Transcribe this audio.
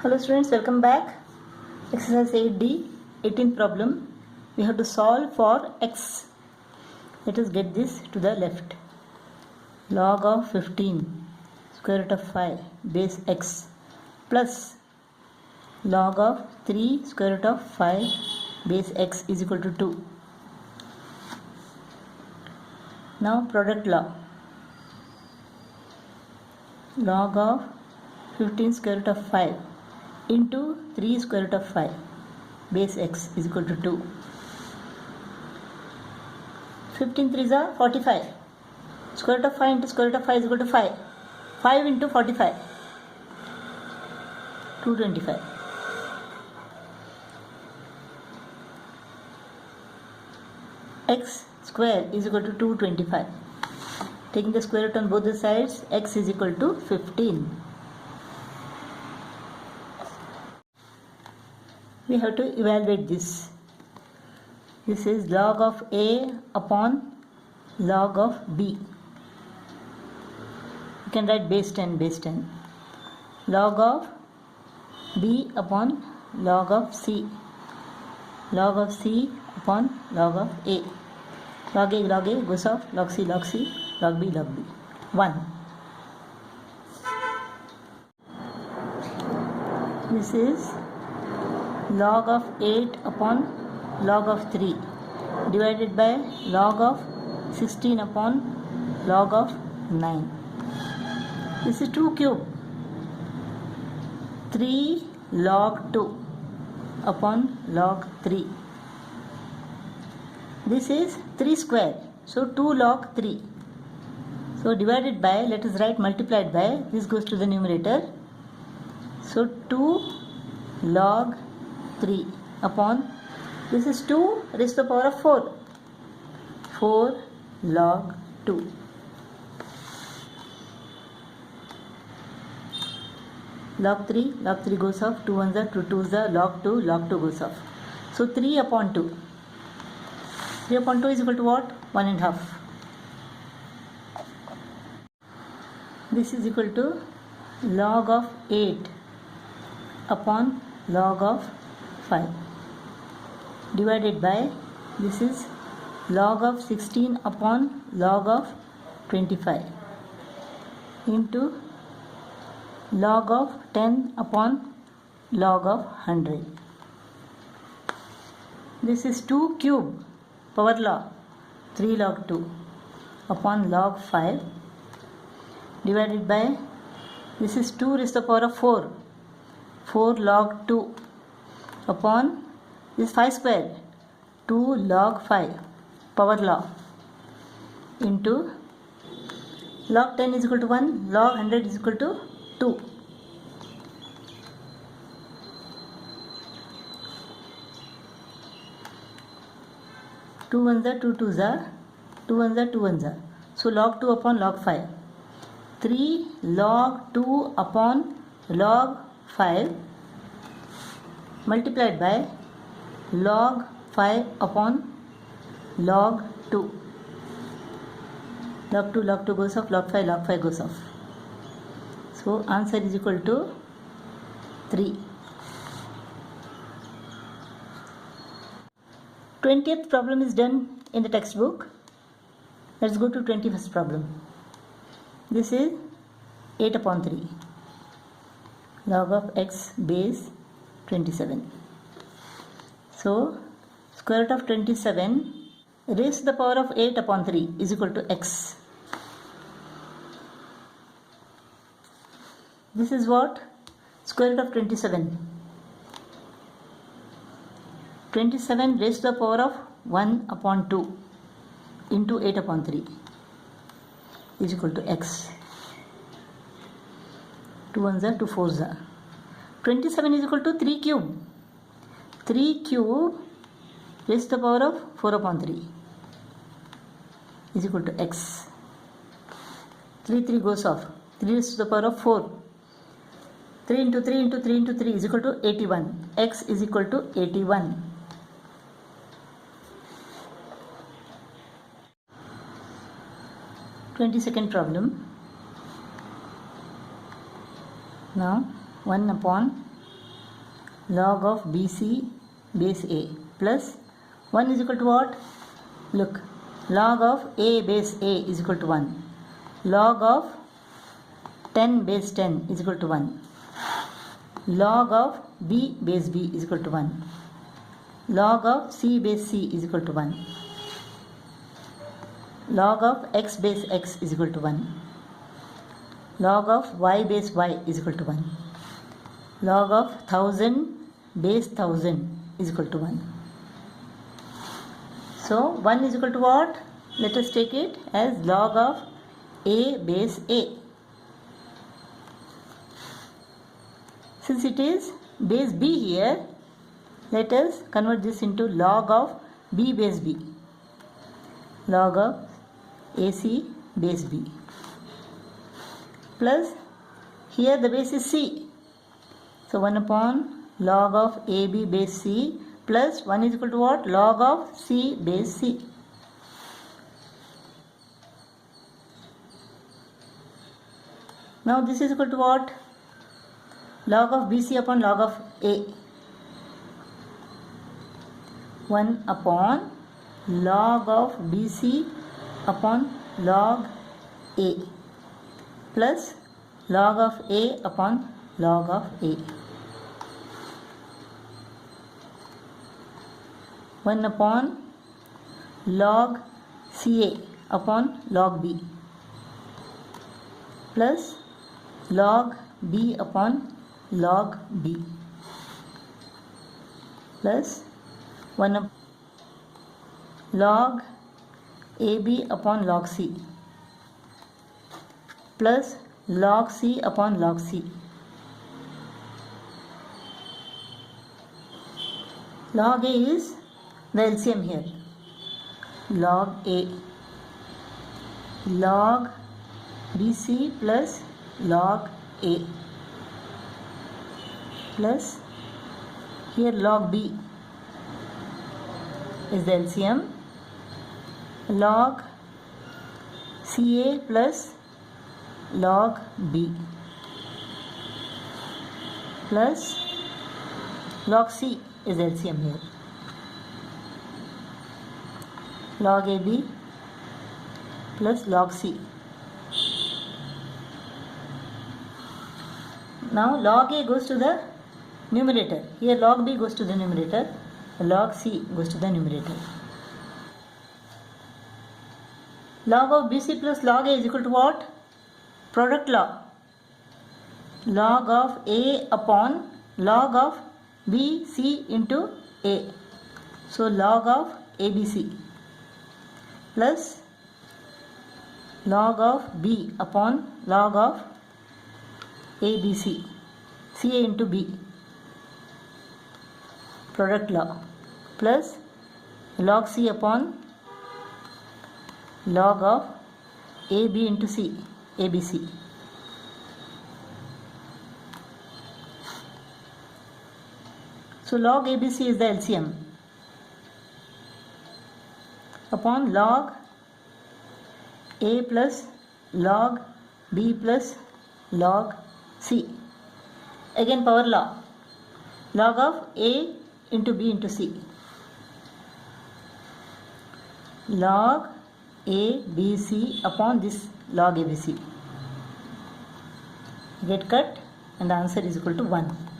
Hello students, welcome back. Exercise 8D, 18th problem. We have to solve for x. Let us get this to the left. Log of 15 square root of 5 base x plus log of 3 square root of 5 base x is equal to 2. Now product law. Log of 15 square root of 5 into 3 square root of 5 base x is equal to 2. 15 3s are 45. Square root of 5 into square root of 5 is equal to 5. 5 into 45, 225. X square is equal to 225. Taking the square root on both the sides, x is equal to 15. We have to evaluate this. This is log of a upon log of b. You can write base 10, base 10. Log of b upon log of c. Log of c upon log of a. Log a goes off, log c, log c, log b, log b. 1. This is log of 8 upon log of 3 divided by log of 16 upon log of 9. This is 2 cube. 3 log 2 upon log 3. This is 3 square. So 2 log 3. So divided by, let us write multiplied by, this goes to the numerator. So 2 log 3 upon, this is 2 raised to the power of 4. 4 log 2. Log 3 goes off, 2 1s are 2 2s are, log 2 goes off. So 3 upon 2. 3 upon 2 is equal to what? 1 and half. This is equal to log of 8 upon log of 5 divided by, this is log of 16 upon log of 25 into log of 10 upon log of 100. This is 2 cube, power law, 3 log 2 upon log 5 divided by, this is 2 raised to the power of 4. 4 log 2 upon, this is 5 square, 2 log 5, power law, into log 10 is equal to 1, log 100 is equal to 2. Two ones are 2 2s are, 2 ones are 2 ones are. So log 2 upon log 5. 3 log 2 upon log 5 multiplied by log 5 upon log 2. Log 2 goes off, log 5 goes off. So answer is equal to 3. 20th problem is done in the textbook. Let's go to 21st problem. This is 8 upon 3. Log of x base 27. So square root of 27 raised to the power of 8 upon 3 is equal to x. This is what? Square root of 27. 27 raised to the power of 1 upon 2 into 8 upon 3 is equal to x. 2 1s are 2 4s are. 27 is equal to 3 cube. 3 cube raised to the power of 4 upon 3 is equal to x. 3 goes off. 3 raised to the power of 4. 3 into 3 into 3 into 3 is equal to 81. X is equal to 81. Twenty-second problem. Now 1 upon log of BC base A plus 1 is equal to what? Look, log of A base A is equal to 1. Log of 10 base 10 is equal to 1. Log of B base B is equal to 1. Log of C base C is equal to 1. Log of X base X is equal to 1. Log of Y base Y is equal to 1. Log of 1000 base 1000 is equal to 1. So 1 is equal to what? Let us take it as log of A base A. Since it is base B here, let us convert this into log of B base B. Log of AC base B. Plus, here the base is C. So 1 upon log of AB base C plus 1 is equal to what? Log of C base C. Now this is equal to what? Log of BC upon log of A. 1 upon log of BC upon log A plus log of A upon log of A. 1 upon log CA upon log B plus log B upon log B plus 1 up log AB upon log C plus log C upon log C. Log A is the LCM here. Log A, log BC plus log A plus here log B is the LCM, log CA plus log B plus log C is LCM here. Log AB plus log C. Now log A goes to the numerator. Here log B goes to the numerator. Log C goes to the numerator. Log of BC plus log A is equal to what? Product law. Log of A upon log of BC into A. So log of ABC plus log of B upon log of ABC, CA into B, product law, plus log C upon log of AB into C, ABC. So log ABC is the LCM upon log A plus log B plus log C. Again power law. Log of A into B into C. Log ABC upon this log ABC. Get cut and the answer is equal to 1.